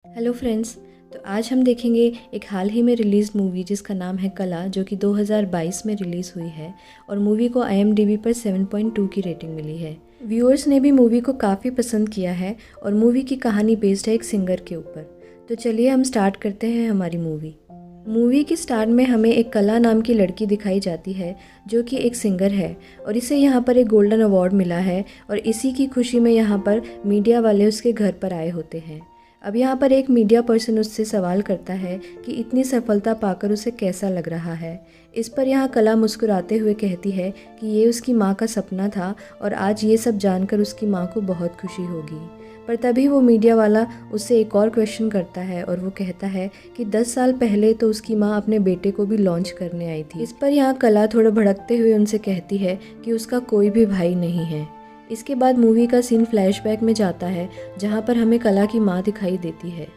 Hello friends. तो आज हम देखेंगे एक हाल ही में रिलीज़ मूवी जिसका नाम है कला, जो कि 2022 में रिलीज़ हुई है और मूवी को IMDb पर 7.2 की रेटिंग मिली है। व्यूअर्स ने भी मूवी को काफ़ी पसंद किया है और मूवी की कहानी बेस्ड है एक सिंगर के ऊपर। तो चलिए हम स्टार्ट करते हैं हमारी मूवी की स्टार्ट में हमें एक कला नाम की लड़की दिखाई जाती है जो कि एक सिंगर है और इसे यहाँ पर एक गोल्डन अवार्ड मिला है और इसी की खुशी में यहाँ पर मीडिया वाले उसके घर पर आए होते हैं। अब यहाँ पर एक मीडिया पर्सन उससे सवाल करता है कि इतनी सफलता पाकर उसे कैसा लग रहा है। इस पर यहाँ कला मुस्कुराते हुए कहती है कि ये उसकी माँ का सपना था और आज ये सब जानकर उसकी माँ को बहुत खुशी होगी। पर तभी वो मीडिया वाला उससे एक और क्वेश्चन करता है और वो कहता है कि 10 साल पहले तो उसकी माँ अपने बेटे को भी लॉन्च करने आई थी। इस पर यहाँ कला थोड़ा भड़कते हुए उनसे कहती है कि उसका कोई भी भाई नहीं है। इसके बाद मूवी का सीन फ्लैशबैक में जाता है जहाँ पर हमें कला की माँ दिखाई देती है।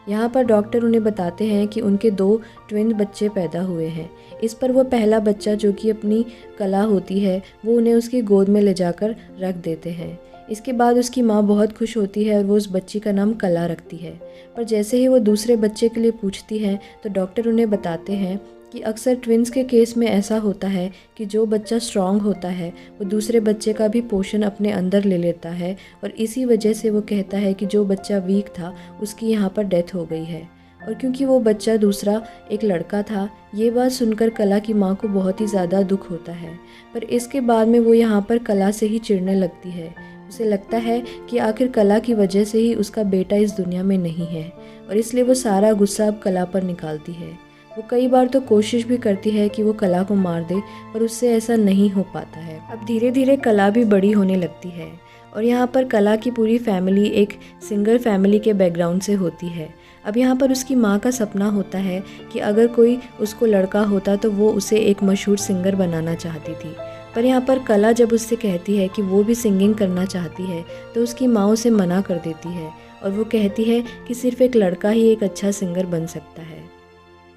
यहाँ पर डॉक्टर उन्हें बताते हैं कि उनके 2 ट्विन बच्चे पैदा हुए हैं। इस पर वो पहला बच्चा जो कि अपनी कला होती है वो उन्हें उसकी गोद में ले जाकर रख देते हैं। इसके बाद उसकी माँ बहुत खुश होती है और वो उस बच्ची का नाम कला रखती है। पर जैसे ही वो दूसरे बच्चे के लिए पूछती हैं तो डॉक्टर उन्हें बताते हैं कि अक्सर ट्विन्स के केस में ऐसा होता है कि जो बच्चा स्ट्रांग होता है वो दूसरे बच्चे का भी पोषण अपने अंदर ले लेता है और इसी वजह से वो कहता है कि जो बच्चा वीक था उसकी यहाँ पर डेथ हो गई है। और क्योंकि वो बच्चा दूसरा एक लड़का था, ये बात सुनकर कला की माँ को बहुत ही ज़्यादा दुख होता है। पर इसके बाद में वो यहाँ पर कला से ही चिढ़ने लगती है। उसे लगता है कि आखिर कला की वजह से ही उसका बेटा इस दुनिया में नहीं है और इसलिए वो सारा गुस्सा अब कला पर निकालती है। वो कई बार तो कोशिश भी करती है कि वो कला को मार दे, पर उससे ऐसा नहीं हो पाता है। अब धीरे धीरे कला भी बड़ी होने लगती है और यहाँ पर कला की पूरी फैमिली एक सिंगर फैमिली के बैकग्राउंड से होती है। अब यहाँ पर उसकी माँ का सपना होता है कि अगर कोई उसको लड़का होता तो वो उसे एक मशहूर सिंगर बनाना चाहती थी। पर यहाँ पर कला जब उससे कहती है कि वो भी सिंगिंग करना चाहती है तो उसकी माँ उसे मना कर देती है और वो कहती है कि सिर्फ एक लड़का ही एक अच्छा सिंगर बन सकता है।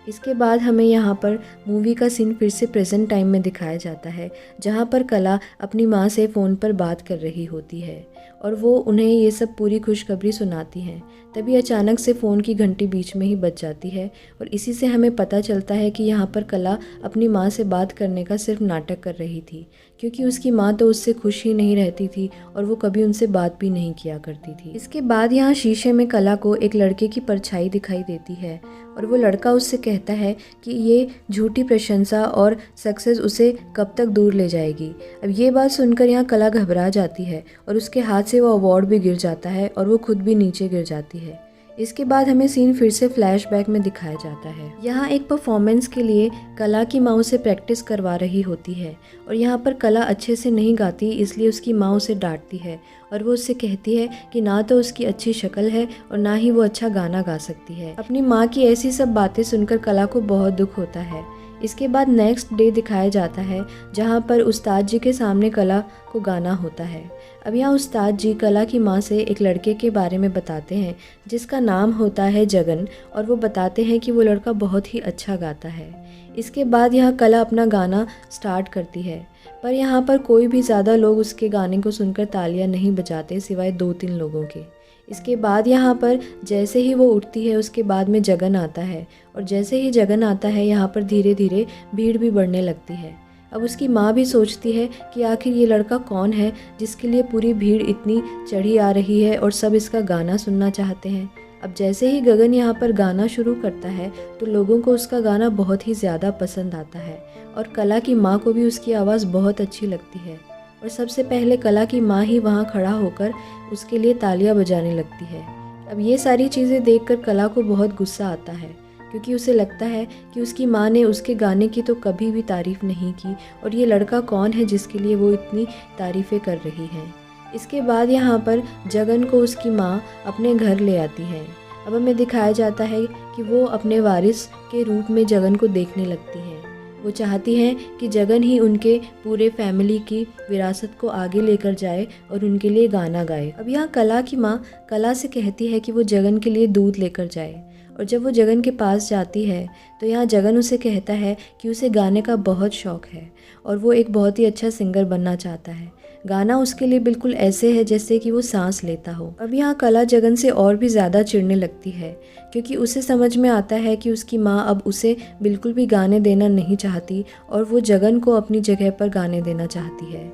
इसके बाद हमें यहाँ पर मूवी का सीन फिर से प्रेजेंट टाइम में दिखाया जाता है जहाँ पर कला अपनी माँ से फ़ोन पर बात कर रही होती है और वो उन्हें ये सब पूरी खुशखबरी सुनाती हैं। तभी अचानक से फ़ोन की घंटी बीच में ही बज जाती है और इसी से हमें पता चलता है कि यहाँ पर कला अपनी माँ से बात करने का सिर्फ नाटक कर रही थी, क्योंकि उसकी माँ तो उससे खुश ही नहीं रहती थी और वो कभी उनसे बात भी नहीं किया करती थी। इसके बाद यहाँ शीशे में कला को एक लड़के की परछाई दिखाई देती है और वो लड़का उससे कहता है कि ये झूठी प्रशंसा और सक्सेस उसे कब तक दूर ले जाएगी। अब ये बात सुनकर यहाँ कला घबरा जाती है और उसके हाथ से वो अवार्ड भी गिर जाता है और वो खुद भी नीचे गिर जाती है। इसके बाद हमें सीन फिर से फ्लैशबैक में दिखाया जाता है। यहाँ एक परफॉर्मेंस के लिए कला की माँ उसे प्रैक्टिस करवा रही होती है और यहाँ पर कला अच्छे से नहीं गाती, इसलिए उसकी माँ उसे डांटती है और वो उससे कहती है कि ना तो उसकी अच्छी शक्ल है और ना ही वो अच्छा गाना गा सकती है। अपनी माँ की ऐसी सब बातें सुनकर कला को बहुत दुख होता है। इसके बाद नेक्स्ट डे दिखाया जाता है जहाँ पर उस्ताद जी के सामने कला को गाना होता है। अब यहाँ उस्ताद जी कला की माँ से एक लड़के के बारे में बताते हैं जिसका नाम होता है जगन और वो बताते हैं कि वो लड़का बहुत ही अच्छा गाता है। इसके बाद यहाँ कला अपना गाना स्टार्ट करती है, पर यहाँ पर कोई भी ज़्यादा लोग उसके गाने को सुनकर तालियां नहीं बजाते सिवाय 2-3 लोगों के। इसके बाद यहाँ पर जैसे ही वो उठती है उसके बाद में जगन आता है और जैसे ही जगन आता है यहाँ पर धीरे धीरे भीड़ भी बढ़ने लगती है। अब उसकी माँ भी सोचती है कि आखिर ये लड़का कौन है जिसके लिए पूरी भीड़ इतनी चढ़ी आ रही है और सब इसका गाना सुनना चाहते हैं। अब जैसे ही गगन यहाँ पर गाना शुरू करता है तो लोगों को उसका गाना बहुत ही ज़्यादा पसंद आता है और कला की माँ को भी उसकी आवाज़ बहुत अच्छी लगती है और सबसे पहले कला की माँ ही वहाँ खड़ा होकर उसके लिए तालियां बजाने लगती है। अब ये सारी चीज़ें देखकर कला को बहुत गुस्सा आता है, क्योंकि उसे लगता है कि उसकी माँ ने उसके गाने की तो कभी भी तारीफ़ नहीं की और ये लड़का कौन है जिसके लिए वो इतनी तारीफ़ें कर रही हैं। इसके बाद यहाँ पर जगन को उसकी माँ अपने घर ले आती है। अब हमें दिखाया जाता है कि वो अपने वारिस के रूप में जगन को देखने लगती है। वो चाहती हैं कि जगन ही उनके पूरे फैमिली की विरासत को आगे लेकर जाए और उनके लिए गाना गाए। अब यहाँ कला की माँ कला से कहती है कि वो जगन के लिए दूध लेकर जाए और जब वो जगन के पास जाती है तो यहाँ जगन उसे कहता है कि उसे गाने का बहुत शौक़ है और वो एक बहुत ही अच्छा सिंगर बनना चाहता है। गाना उसके लिए बिल्कुल ऐसे है जैसे कि वो सांस लेता हो। अब यहाँ कला जगन से और भी ज़्यादा चिढ़ने लगती है, क्योंकि उसे समझ में आता है कि उसकी माँ अब उसे बिल्कुल भी गाने देना नहीं चाहती और वो जगन को अपनी जगह पर गाने देना चाहती है।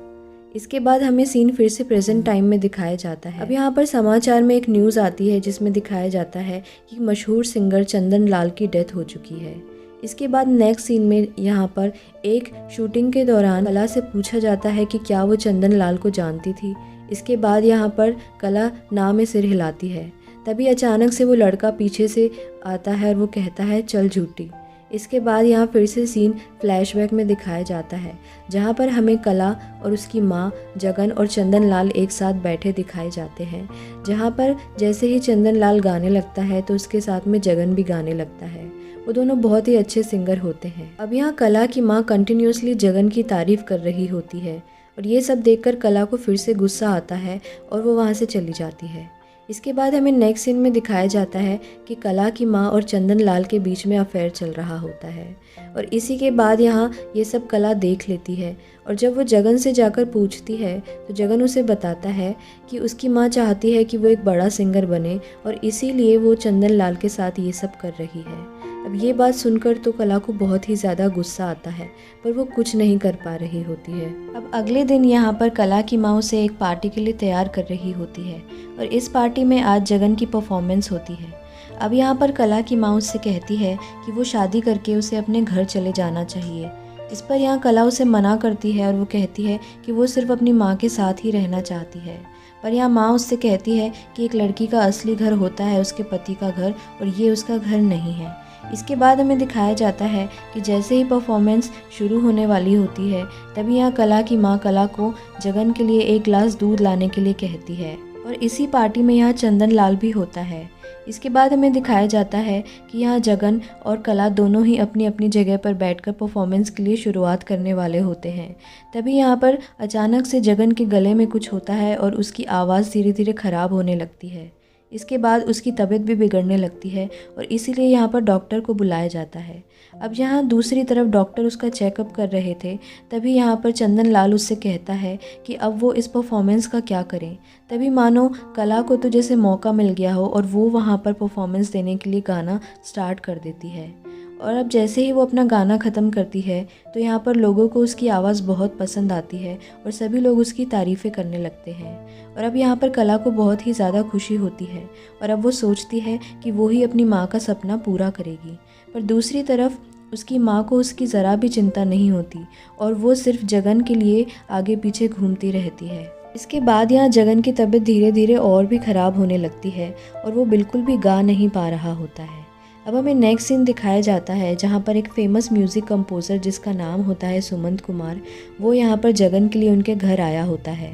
इसके बाद हमें सीन फिर से प्रेजेंट टाइम में दिखाया जाता है। अब यहाँ पर समाचार में एक न्यूज़ आती है जिसमें दिखाया जाता है कि मशहूर सिंगर चंदन लाल की डेथ हो चुकी है। इसके बाद नेक्स्ट सीन में यहाँ पर एक शूटिंग के दौरान कला से पूछा जाता है कि क्या वो चंदन लाल को जानती थी। इसके बाद यहाँ पर कला ना में सिर हिलाती है। तभी अचानक से वो लड़का पीछे से आता है और वो कहता है चल झूठी। इसके बाद यहाँ फिर से सीन फ्लैशबैक में दिखाया जाता है, जहाँ पर हमें कला और उसकी माँ जगन और चंदन लाल एक साथ बैठे दिखाए जाते हैं। जहाँ पर जैसे ही चंदन लाल गाने लगता है तो उसके साथ में जगन भी गाने लगता है। वो दोनों बहुत ही अच्छे सिंगर होते हैं। अब यहाँ कला की माँ कंटिन्यूसली जगन की तारीफ कर रही होती है और ये सब देखकर कला को फिर से गुस्सा आता है और वो वहाँ से चली जाती है। इसके बाद हमें नेक्स्ट सीन में दिखाया जाता है कि कला की माँ और चंदन लाल के बीच में अफेयर चल रहा होता है और इसी के बाद यहाँ ये सब कला देख लेती है और जब वो जगन से जाकर पूछती है तो जगन उसे बताता है कि उसकी माँ चाहती है कि वो एक बड़ा सिंगर बने और इसीलिए वो चंदन लाल के साथ ये सब कर रही है। अब ये बात सुनकर तो कला को बहुत ही ज़्यादा गुस्सा आता है, पर वो कुछ नहीं कर पा रही होती है। अब अगले दिन यहाँ पर कला की माँ उसे एक पार्टी के लिए तैयार कर रही होती है और इस पार्टी में आज जगन की परफॉर्मेंस होती है। अब यहाँ पर कला की माँ उससे कहती है कि वो शादी करके उसे अपने घर चले जाना चाहिए। इस पर यहाँ कला उसे मना करती है और वो कहती है कि वो सिर्फ अपनी माँ के साथ ही रहना चाहती है। पर यहाँ माँ उससे कहती है कि एक लड़की का असली घर होता है उसके पति का घर और ये उसका घर नहीं है। इसके बाद हमें दिखाया जाता है कि जैसे ही परफॉर्मेंस शुरू होने वाली होती है तभी यहाँ कला की माँ कला को जगन के लिए एक गिलास दूध लाने के लिए कहती है और इसी पार्टी में यहाँ चंदन लाल भी होता है। इसके बाद हमें दिखाया जाता है कि यहाँ जगन और कला दोनों ही अपनी अपनी जगह पर बैठकर परफॉर्मेंस के लिए शुरुआत करने वाले होते हैं। तभी यहाँ पर अचानक से जगन के गले में कुछ होता है और उसकी आवाज़ धीरे धीरे ख़राब होने लगती है। इसके बाद उसकी तबीयत भी बिगड़ने लगती है और इसीलिए यहाँ पर डॉक्टर को बुलाया जाता है। अब यहाँ दूसरी तरफ डॉक्टर उसका चेकअप कर रहे थे, तभी यहाँ पर चंदन लाल उससे कहता है कि अब वो इस परफॉर्मेंस का क्या करें। तभी मानो कला को तो जैसे मौका मिल गया हो और वो वहाँ पर परफॉर्मेंस देने के लिए गाना स्टार्ट कर देती है। और अब जैसे ही वो अपना गाना ख़त्म करती है तो यहाँ पर लोगों को उसकी आवाज़ बहुत पसंद आती है और सभी लोग उसकी तारीफ़ें करने लगते हैं। और अब यहाँ पर कला को बहुत ही ज़्यादा खुशी होती है और अब वो सोचती है कि वो ही अपनी माँ का सपना पूरा करेगी। पर दूसरी तरफ उसकी माँ को उसकी ज़रा भी चिंता नहीं होती और वो सिर्फ जगन के लिए आगे पीछे घूमती रहती है। इसके बाद यहाँ जगन की तबीयत धीरे धीरे और भी ख़राब होने लगती है और वो बिल्कुल भी गा नहीं पा रहा होता है। अब हमें नेक्स्ट सीन दिखाया जाता है जहाँ पर एक फेमस म्यूज़िक कंपोज़र जिसका नाम होता है सुमंत कुमार, वो यहाँ पर जगन के लिए उनके घर आया होता है।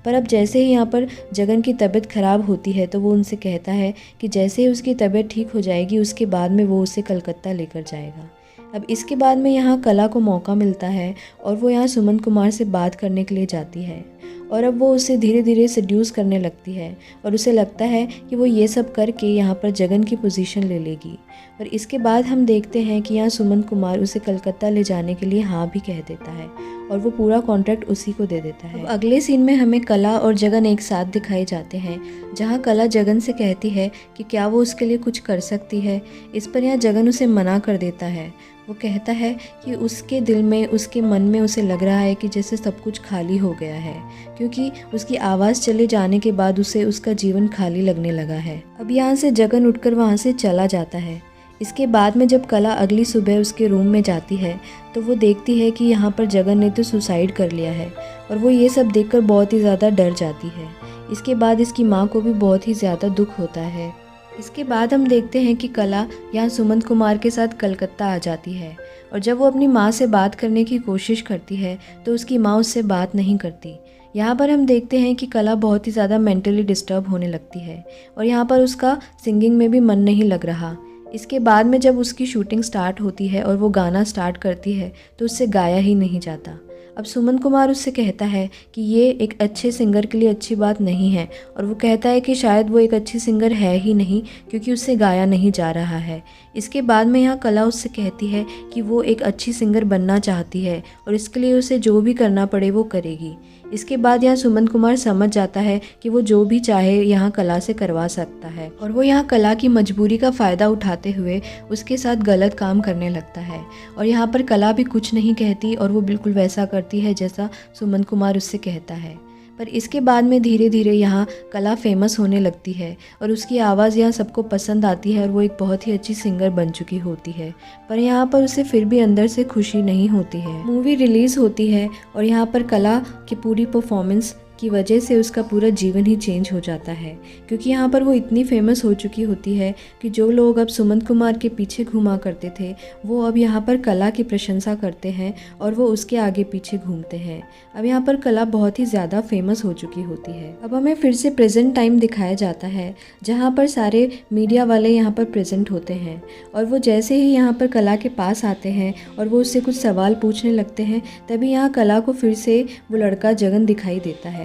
पर अब जैसे ही यहाँ पर जगन की तबीयत ख़राब होती है तो वो उनसे कहता है कि जैसे ही उसकी तबीयत ठीक हो जाएगी उसके बाद में वो उसे कलकत्ता लेकर जाएगा। अब इसके बाद में यहाँ कला को मौका मिलता है और वो यहाँ सुमंत कुमार से बात करने के लिए जाती है और अब वो उसे धीरे धीरे सेड्यूस करने लगती है और उसे लगता है कि वो ये सब करके यहाँ पर जगन की पोजीशन ले लेगी। और इसके बाद हम देखते हैं कि यहाँ सुमंत कुमार उसे कलकत्ता ले जाने के लिए हाँ भी कह देता है और वो पूरा कॉन्ट्रैक्ट उसी को दे देता है। अब अगले सीन में हमें कला और जगन एक साथ दिखाए जाते हैं, जहाँ कला जगन से कहती है कि क्या वो उसके लिए कुछ कर सकती है। इस पर यहाँ जगन उसे मना कर देता है। वो कहता है कि उसके दिल में, उसके मन में उसे लग रहा है कि जैसे सब कुछ खाली हो गया है, क्योंकि उसकी आवाज़ चले जाने के बाद उसे उसका जीवन खाली लगने लगा है। अब यहाँ से जगन उठकर वहाँ से चला जाता है। इसके बाद में जब कला अगली सुबह उसके रूम में जाती है तो वो देखती है कि यहाँ पर जगन ने तो सुसाइड कर लिया है और वो ये सब देखकर बहुत ही ज़्यादा डर जाती है। इसके बाद इसकी माँ को भी बहुत ही ज़्यादा दुख होता है। इसके बाद हम देखते हैं कि कला यहाँ सुमंत कुमार के साथ कलकत्ता आ जाती है और जब वो अपनी माँ से बात करने की कोशिश करती है तो उसकी माँ उससे बात नहीं करती। यहाँ पर हम देखते हैं कि कला बहुत ही ज़्यादा मेंटली डिस्टर्ब होने लगती है और यहाँ पर उसका सिंगिंग में भी मन नहीं लग रहा। इसके बाद में जब उसकी शूटिंग स्टार्ट होती है और वो गाना स्टार्ट करती है तो उससे गाया ही नहीं जाता। अब सुमंत कुमार उससे कहता है कि ये एक अच्छे सिंगर के लिए अच्छी बात नहीं है और वो कहता है कि शायद वो एक अच्छी सिंगर है ही नहीं क्योंकि उससे गाया नहीं जा रहा है। इसके बाद में यहाँ कला उससे कहती है कि वो एक अच्छी सिंगर बनना चाहती है और इसके लिए उसे जो भी करना पड़े वो करेगी। इसके बाद यहाँ सुमंत कुमार समझ जाता है कि वो जो भी चाहे यहाँ कला से करवा सकता है और वो यहाँ कला की मजबूरी का फ़ायदा उठाते हुए उसके साथ गलत काम करने लगता है। और यहाँ पर कला भी कुछ नहीं कहती और वो बिल्कुल वैसा करती है जैसा सुमंत कुमार उससे कहता है। पर इसके बाद में धीरे धीरे यहाँ कला फेमस होने लगती है और उसकी आवाज़ यहाँ सबको पसंद आती है और वो एक बहुत ही अच्छी सिंगर बन चुकी होती है। पर यहाँ पर उसे फिर भी अंदर से खुशी नहीं होती है। मूवी रिलीज़ होती है और यहाँ पर कला की पूरी परफॉर्मेंस की वजह से उसका पूरा जीवन ही चेंज हो जाता है, क्योंकि यहाँ पर वो इतनी फेमस हो चुकी होती है कि जो लोग अब सुमंत कुमार के पीछे घूमा करते थे वो अब यहाँ पर कला की प्रशंसा करते हैं और वो उसके आगे पीछे घूमते हैं। अब यहाँ पर कला बहुत ही ज़्यादा फेमस हो चुकी होती है। अब हमें फिर से प्रेजेंट टाइम दिखाया जाता है जहाँ पर सारे मीडिया वाले यहाँ पर प्रेजेंट होते हैं और वो जैसे ही यहाँ पर कला के पास आते हैं और वो उससे कुछ सवाल पूछने लगते हैं तभी यहाँ कला को फिर से वो लड़का जगन दिखाई देता है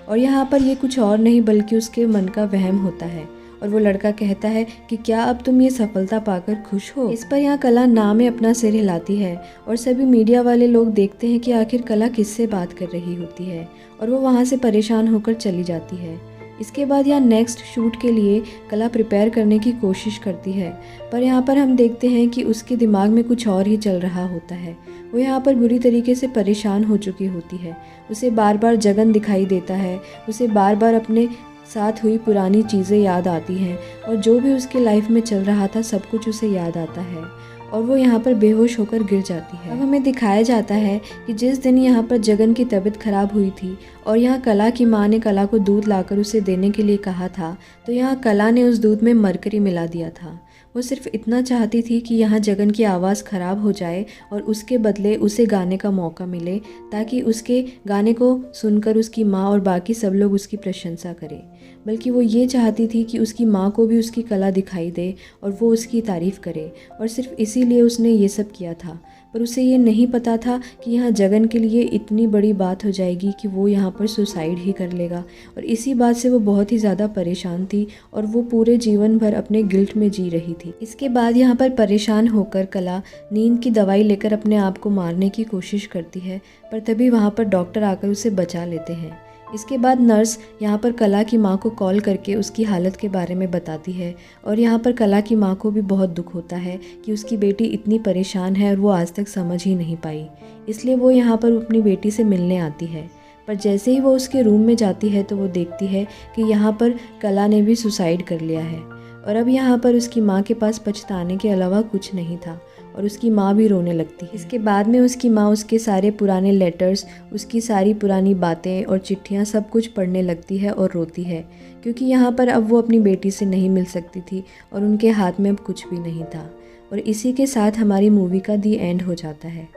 और यहाँ पर ये कुछ और नहीं बल्कि उसके मन का वहम होता है। और वो लड़का कहता है कि क्या अब तुम ये सफलता पाकर खुश हो। इस पर यहाँ कला ना में अपना सिर हिलाती है और सभी मीडिया वाले लोग देखते हैं कि आखिर कला किससे बात कर रही होती है और वो वहाँ से परेशान होकर चली जाती है। इसके बाद यहाँ नेक्स्ट शूट के लिए कला प्रिपेयर करने की कोशिश करती है, पर यहाँ पर हम देखते हैं कि उसके दिमाग में कुछ और ही चल रहा होता है। वो यहाँ पर बुरी तरीके से परेशान हो चुकी होती है। उसे बार बार जगन दिखाई देता है, उसे बार बार अपने साथ हुई पुरानी चीज़ें याद आती हैं और जो भी उसके लाइफ में चल रहा था सब कुछ उसे याद आता है और वो यहाँ पर बेहोश होकर गिर जाती है। अब हमें दिखाया जाता है कि जिस दिन यहाँ पर जगन की तबीयत खराब हुई थी और यहाँ कला की माँ ने कला को दूध लाकर उसे देने के लिए कहा था, तो यहाँ कला ने उस दूध में मरकरी मिला दिया था। वो सिर्फ इतना चाहती थी कि यहाँ जगन की आवाज़ ख़राब हो जाए और उसके बदले उसे गाने का मौका मिले ताकि उसके गाने को सुनकर उसकी माँ और बाकी सब लोग उसकी प्रशंसा करें। बल्कि वो ये चाहती थी कि उसकी माँ को भी उसकी कला दिखाई दे और वो उसकी तारीफ़ करे और सिर्फ इसीलिए उसने ये सब किया था। पर उसे ये नहीं पता था कि यहाँ जगन के लिए इतनी बड़ी बात हो जाएगी कि वो यहाँ पर सुसाइड ही कर लेगा और इसी बात से वो बहुत ही ज़्यादा परेशान थी और वो पूरे जीवन भर अपने गिल्ट में जी रही थी। इसके बाद यहाँ पर परेशान होकर कला नींद की दवाई लेकर अपने आप को मारने की कोशिश करती है, पर तभी वहाँ पर डॉक्टर आकर उसे बचा लेते हैं। इसके बाद नर्स यहाँ पर कला की माँ को कॉल करके उसकी हालत के बारे में बताती है और यहाँ पर कला की माँ को भी बहुत दुख होता है कि उसकी बेटी इतनी परेशान है और वो आज तक समझ ही नहीं पाई। इसलिए वो यहाँ पर अपनी बेटी से मिलने आती है, पर जैसे ही वो उसके रूम में जाती है तो वो देखती है कि यहाँ पर कला ने भी सुसाइड कर लिया है और अब यहाँ पर उसकी माँ के पास पछताने के अलावा कुछ नहीं था और उसकी माँ भी रोने लगती है। इसके बाद में उसकी माँ उसके सारे पुराने लेटर्स, उसकी सारी पुरानी बातें और चिट्ठियाँ सब कुछ पढ़ने लगती है और रोती है, क्योंकि यहाँ पर अब वो अपनी बेटी से नहीं मिल सकती थी और उनके हाथ में अब कुछ भी नहीं था। और इसी के साथ हमारी मूवी का दी एंड हो जाता है।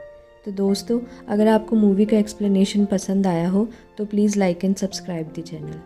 तो दोस्तों, अगर आपको मूवी का एक्सप्लेनेशन पसंद आया हो तो please like and subscribe the channel.